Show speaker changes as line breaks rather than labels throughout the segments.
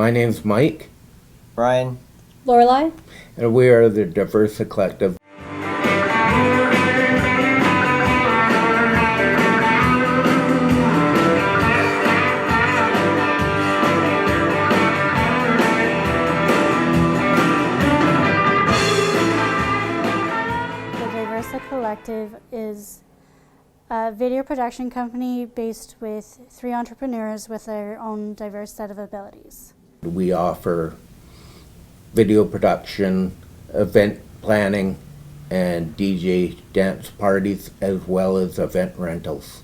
My name's Mike.
Brian.
Lorelai.
And we are the Diversa Collective.
The Diversa Collective is a video production company based with 3 entrepreneurs with their own diverse set of abilities.
We offer video production, event planning, and DJ dance parties, as well as event rentals.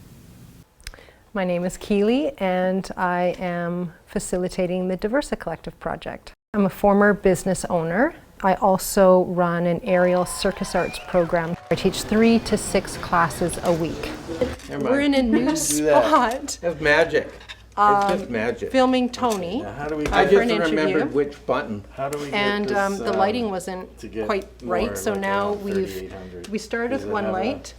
My name is Keely, and I am facilitating the Diversa Collective project. I'm a former business owner. I also run an aerial circus arts program. I teach 3 to 6 classes a week. We're in a new spot.
It's magic. It's just magic.
Filming Tony
I
for an
just
interview.
remembered which button.
How do we get
And
this,
the lighting wasn't quite right, so
like
now
3800?
we started
Does
with
it
one
have a-
light.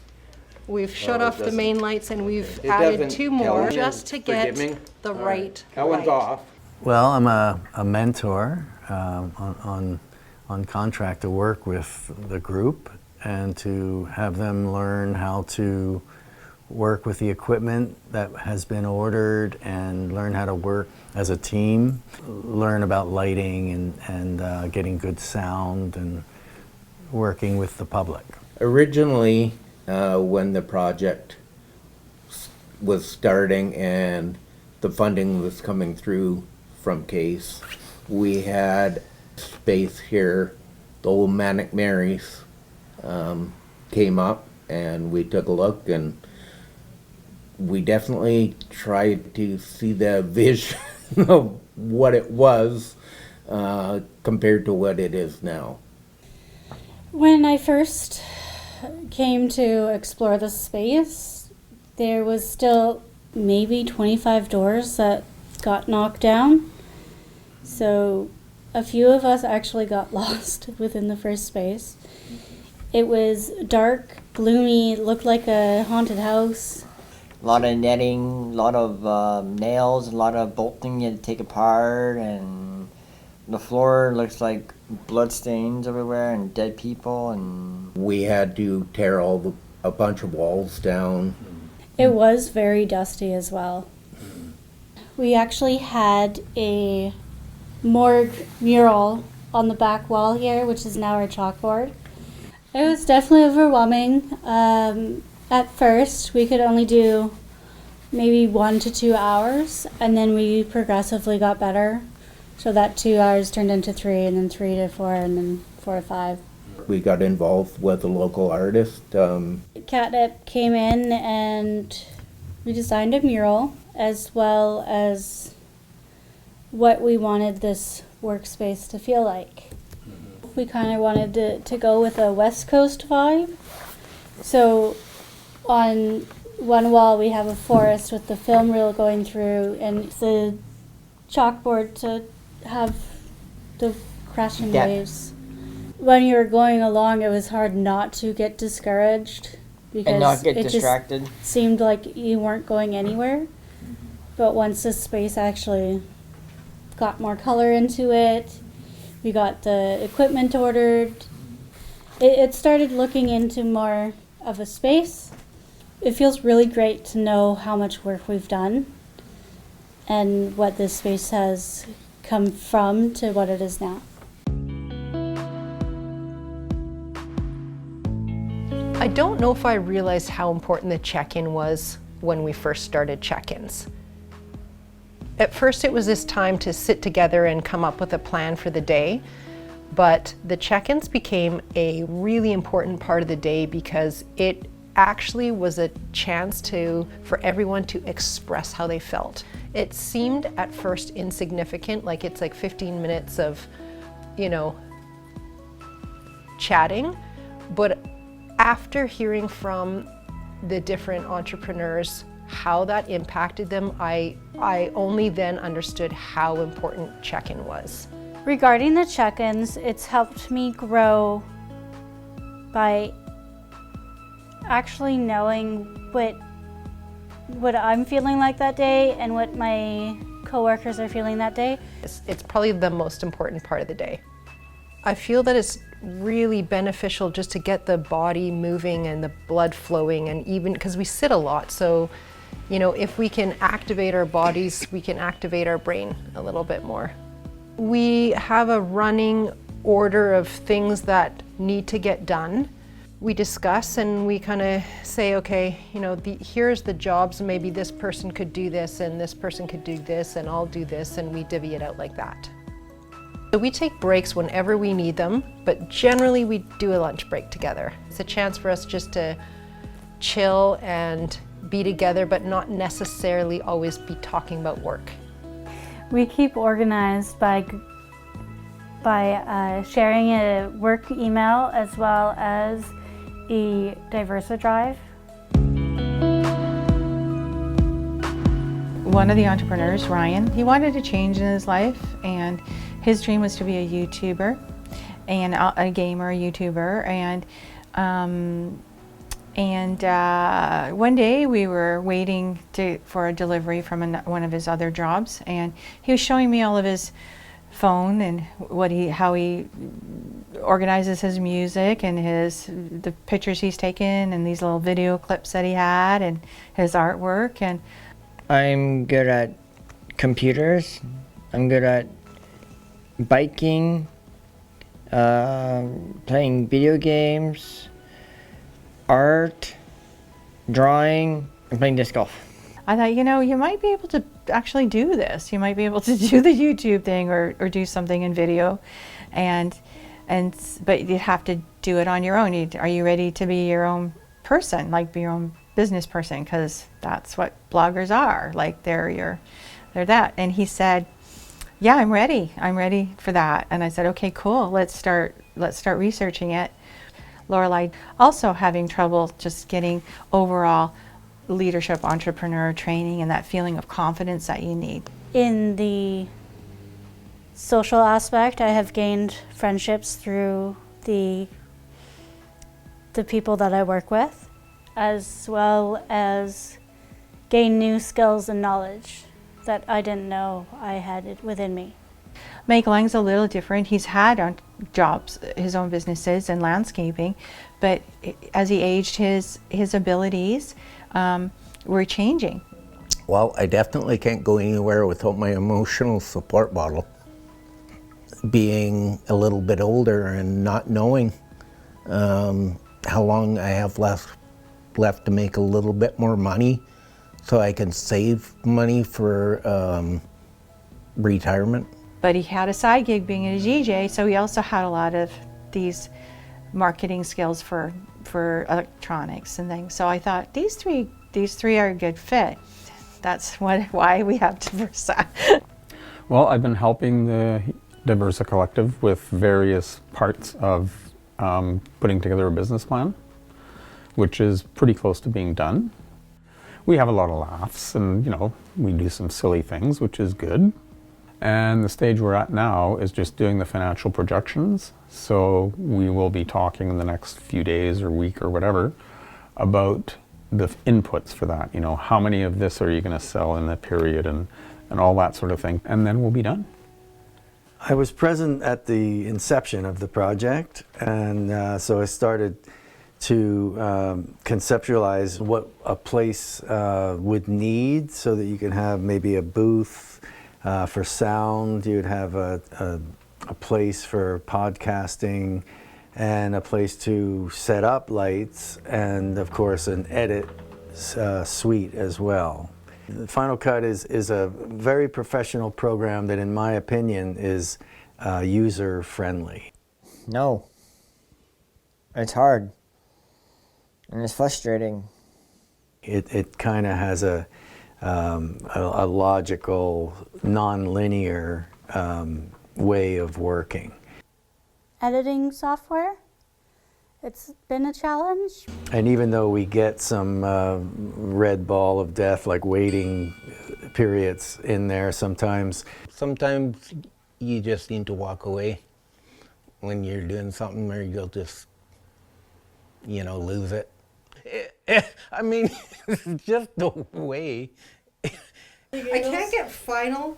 We've shut
it
off the
doesn't.
main lights and we've
It
added
doesn't
2
tell
more
me.
just to get
Forgive me.
the right
That one's
light.
off.
Well, I'm a mentor on contract to work with the group and to have them learn how to work with the equipment that has been ordered and learn how to work as a team, learn about lighting and getting good sound and working with the public.
Originally, when the project was starting and the funding was coming through from CASE, we had space here. The old Manic Marys came up and we took a look, and we definitely tried to see the vision of what it was compared to what it is now.
When I first came to explore the space, there was still maybe 25 doors that got knocked down. So a few of us actually got lost within the first space. It was dark, gloomy, looked like a haunted house.
A lot of netting, a lot of nails, a lot of bolting you had to take apart, and the floor looks like blood stains everywhere and dead people. And
We had to tear a bunch of walls down.
It was very dusty as well. We actually had a morgue mural on the back wall here, which is now our chalkboard. It was definitely overwhelming. At first, we could only do maybe 1 to 2 hours, and then we progressively got better. So that 2 hours turned into 3, and then 3 to 4, and then 4 to 5.
We got involved with a local artist.
Catnip came in and we designed a mural as well as what we wanted this workspace to feel like. We kind of wanted to go with a West Coast vibe. So on one wall we have a forest with the film reel going through, and the chalkboard to have the crashing waves. When you were going along, it was hard not to get discouraged because
and not get
it
distracted.
just seemed like you weren't going anywhere. But once the space actually got more color into it, we got the equipment ordered, it started looking into more of a space. It feels really great to know how much work we've done and what this space has come from to what it is now.
I don't know if I realized how important the check-in was when we first started check-ins. At first it was this time to sit together and come up with a plan for the day, but the check-ins became a really important part of the day because it actually was a chance for everyone to express how they felt. It seemed at first insignificant, like it's like 15 minutes of, chatting, but after hearing from the different entrepreneurs how that impacted them, I only then understood how important check-in was.
Regarding the check-ins, it's helped me grow by actually knowing what I'm feeling like that day and what my coworkers are feeling that day.
It's probably the most important part of the day. I feel that it's really beneficial just to get the body moving and the blood flowing, and even because we sit a lot, so if we can activate our bodies, we can activate our brain a little bit more. We have a running order of things that need to get done. We discuss and we kind of say, okay, here's the jobs, maybe this person could do this and this person could do this and I'll do this, and we divvy it out like that. So we take breaks whenever we need them, but generally we do a lunch break together. It's a chance for us just to chill and be together, but not necessarily always be talking about work.
We keep organized by sharing a work email as well as a Diversa drive.
One of the entrepreneurs, Ryan, he wanted to change in his life, and his dream was to be a YouTuber and a gamer YouTuber. And one day we were waiting for a delivery from one of his other jobs, and he was showing me all of his phone and how he organizes his music and the pictures he's taken and these little video clips that he had and his artwork. And
I'm good at computers. I'm good at biking, playing video games, art, drawing, and playing disc golf.
I thought, you might be able to actually do this. You might be able to do the YouTube thing or do something in video, but you have to do it on your own. Are you ready to be your own person, like be your own business person? Because that's what bloggers are. Like they're that. And he said, yeah, I'm ready. I'm ready for that. And I said, okay, cool. Let's start researching it. Lorelei also having trouble just getting overall leadership entrepreneur training and that feeling of confidence that you need.
In the social aspect, I have gained friendships through the people that I work with, as well as gain new skills and knowledge that I didn't know I had it within me.
Mike Lang's a little different. He's had jobs, his own businesses and landscaping, but as he aged, his abilities were changing.
Well, I definitely can't go anywhere without my emotional support bottle. Being a little bit older and not knowing how long I have left to make a little bit more money so I can save money for retirement.
But he had a side gig being a DJ, so he also had a lot of these marketing skills for electronics and things. So I thought these three are a good fit. That's why we have Diversa.
Well, I've been helping the Diversa Collective with various parts of putting together a business plan, which is pretty close to being done. We have a lot of laughs and, we do some silly things, which is good. And the stage we're at now is just doing the financial projections. So we will be talking in the next few days or week or whatever about the inputs for that. How many of this are you going to sell in that period and all that sort of thing. And then we'll be done.
I was present at the inception of the project, and so I started to conceptualize what a place would need so that you can have maybe a booth for sound, you'd have a place for podcasting, and a place to set up lights, and of course an edit suite as well. Final Cut is a very professional program that, in my opinion, is user friendly.
No. It's hard. And it's frustrating.
It kind of has a logical, non-linear way of working.
Editing software, it's been a challenge.
And even though we get some red ball of death, like waiting periods in there sometimes.
Sometimes you just need to walk away when you're doing something, or you'll just, lose it. I mean, it's just the way
I can't get Final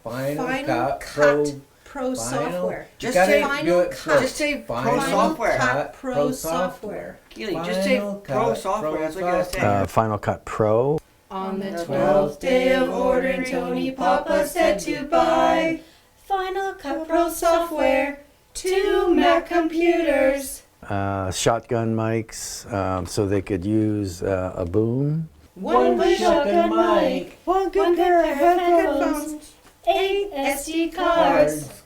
Final Cut
Pro software.
You
Just
gotta
say
do
Final
it
Cut.
first.
Just say Pro
Final
Software.
Cut
Pro software.
Keely, just say
Final
Pro
Cut
Software. That's what you gotta say.
Final Cut Pro.
On the
12th
day of ordering, Tony Papa said to buy
Final Cut
Pro software, 2 Mac computers,
Shotgun mics so they could use a boom.
1 good shotgun mic, 1 good pair of headphones,
8 SD cards,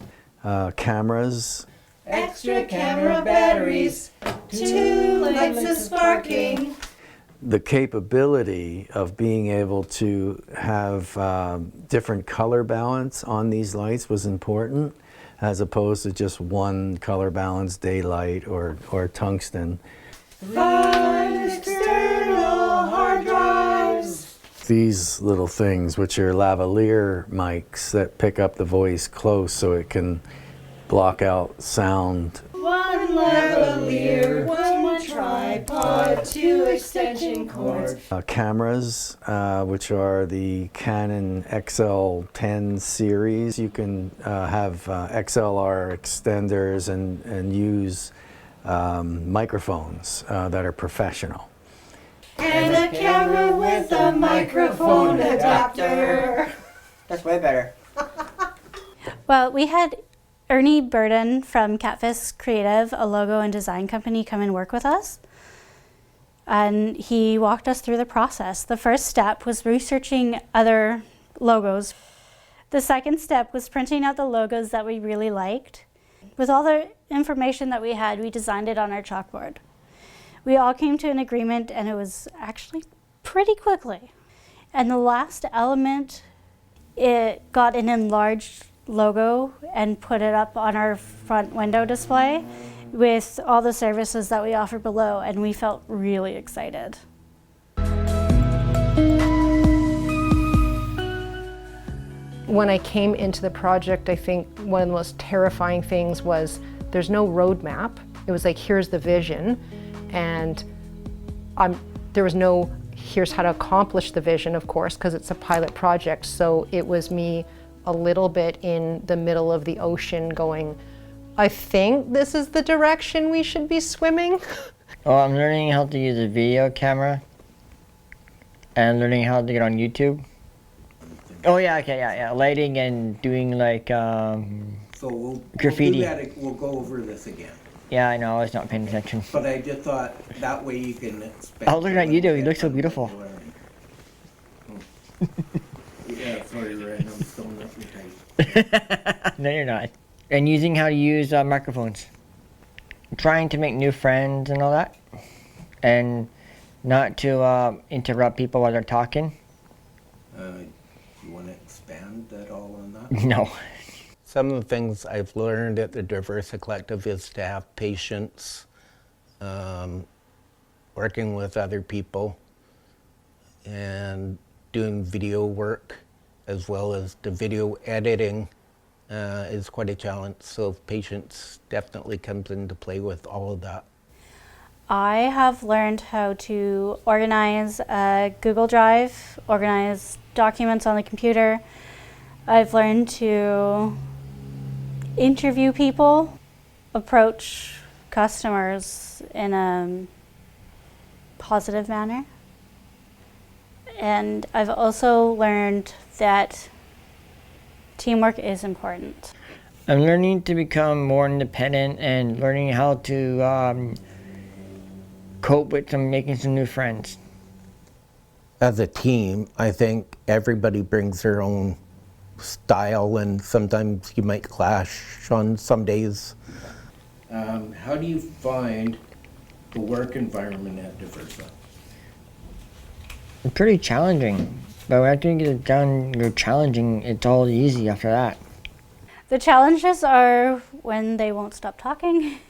Cameras.
extra camera batteries, 2 lights of sparking.
The capability of being able to have different color balance on these lights was important, as opposed to just one color balance, daylight or tungsten.
5 external hard drives.
These little things, which are lavalier mics that pick up the voice close so it can block out sound.
1
Lavalier, 1 tripod, 2 extension cords.
Cameras, which are the Canon XL10 series. You can have XLR extenders and use microphones that are professional.
And a camera with a microphone adapter.
That's way better.
Well, we had Ernie Burden from Catfish Creative, a logo and design company, come and work with us. And he walked us through the process. The first step was researching other logos. The second step was printing out the logos that we really liked. With all the information that we had, we designed it on our chalkboard. We all came to an agreement, and it was actually pretty quickly. And the last element, it got an enlarged logo and put it up on our front window display with all the services that we offer below, and we felt really excited.
When I came into the project, I think one of the most terrifying things was there's no roadmap. It was like, here's the vision, and there was no, here's how to accomplish the vision, of course, because it's a pilot project. So it was me a little bit in the middle of the ocean going, I think this is the direction we should be swimming.
Oh, I'm learning how to use a video camera and learning how to get on YouTube. Oh yeah, okay, yeah. Lighting and doing like
So we'll
graffiti.
we'll go over this again.
Yeah, I know, I was not paying attention.
But I just thought that way you can expect.
Oh, look at you, you look so beautiful.
Yeah, sorry, Ryan, I'm still not tight.
No, you're not. And using how to use microphones. Trying to make new friends and all that. And not to interrupt people while they're talking.
You want to expand that all on that?
No.
Some of the things I've learned at the Diversa Collective is to have patience, working with other people, and doing video work, as well as the video editing is quite a challenge. So patience definitely comes into play with all of that.
I have learned how to organize a Google Drive, organize documents on the computer. I've learned to interview people, approach customers in a positive manner. And I've also learned that teamwork is important.
I'm learning to become more independent and learning how to cope with making some new friends.
As a team, I think everybody brings their own style, and sometimes you might clash on some days.
How do you find the work environment at Diversa?
It's pretty challenging, but after you get it done, you're challenging, it's all easy after that.
The challenges are when they won't stop talking,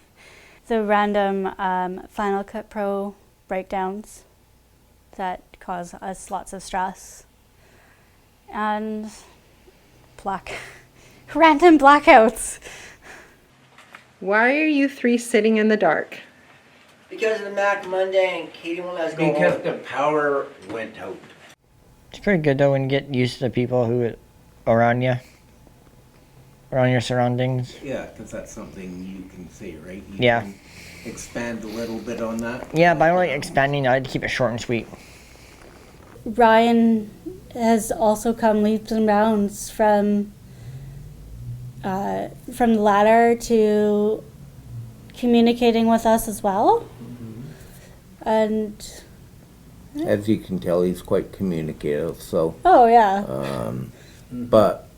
the random Final Cut Pro breakdowns that cause us lots of stress, and random blackouts.
Why are you 3 sitting in the dark?
Because of the Mac Monday and Katie won't let us go
Because
home.
the power went out.
It's pretty good though when you get used to the people who around you, around your surroundings.
Yeah, because that's something you can say, right? You
Yeah.
can expand a little bit on that.
Yeah, but I don't like expanding. I'd keep it short and sweet.
Ryan has also come leaps and bounds from the ladder to communicating with us as well. And
As you can tell, he's quite communicative, so.
oh yeah,
But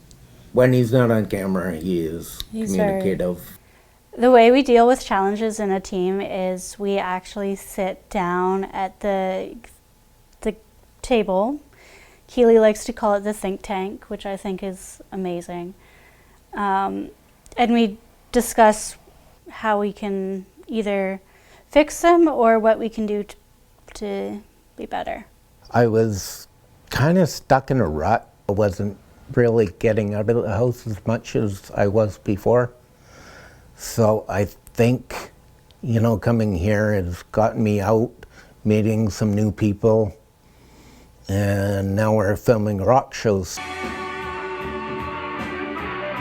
when he's not on camera, he is
He's very-
communicative.
the way we deal with challenges in a team is we actually sit down at the table. Keely likes to call it the think tank, which I think is amazing. And we discuss how we can either fix them or what we can do to be better.
I was kind of stuck in a rut. I wasn't really getting out of the house as much as I was before. So I think, coming here has gotten me out, meeting some new people, and now we're filming rock shows.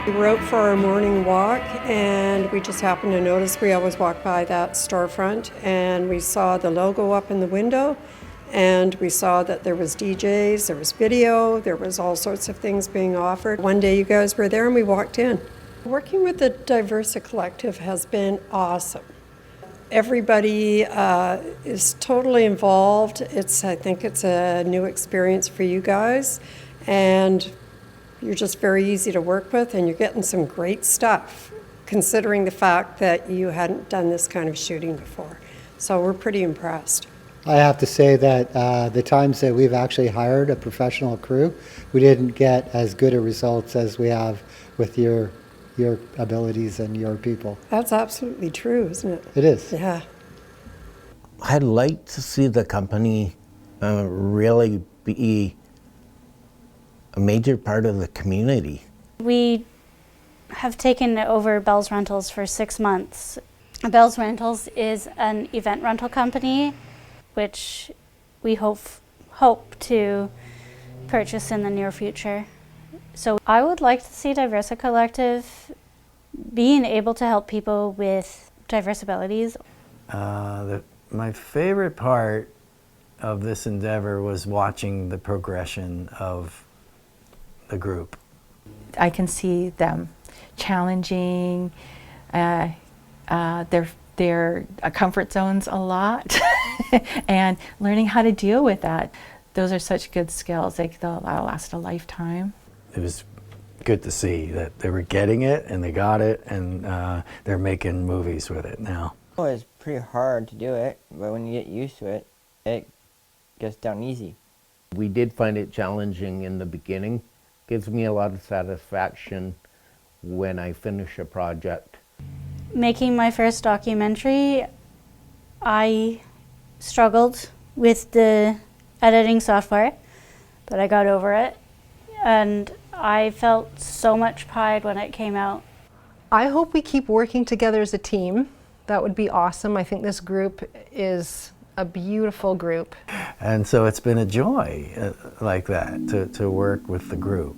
We were out for our morning walk and we just happened to notice, we always walk by that storefront, and we saw the logo up in the window, and we saw that there was DJs, there was video, there was all sorts of things being offered. One day you guys were there and we walked in. Working with the Diversa Collective has been awesome. Everybody is totally involved. I think it's a new experience for you guys, and you're just very easy to work with, and you're getting some great stuff, considering the fact that you hadn't done this kind of shooting before. So we're pretty impressed.
I have to say that the times that we've actually hired a professional crew, we didn't get as good a results as we have with your abilities and your people.
That's absolutely true, isn't it?
It is.
Yeah.
I'd like to see the company really be a major part of the community.
We have taken over Bell's Rentals for 6 months. Bell's Rentals is an event rental company, which we hope to purchase in the near future. So I would like to see Diversa Collective being able to help people with diverse abilities.
My favorite part of this endeavor was watching the progression of the group.
I can see them challenging their comfort zones a lot and learning how to deal with that. Those are such good skills. They'll last a lifetime.
It was good to see that they were getting it and they got it, and they're making movies with it now.
Oh, it's pretty hard to do it, but when you get used to it, it gets down easy.
We did find it challenging in the beginning. Gives me a lot of satisfaction when I finish a project.
Making my first documentary, I struggled with the editing software, but I got over it. And I felt so much pride when it came out.
I hope we keep working together as a team. That would be awesome. I think this group is a beautiful group.
And so it's been a joy like that to work with the group.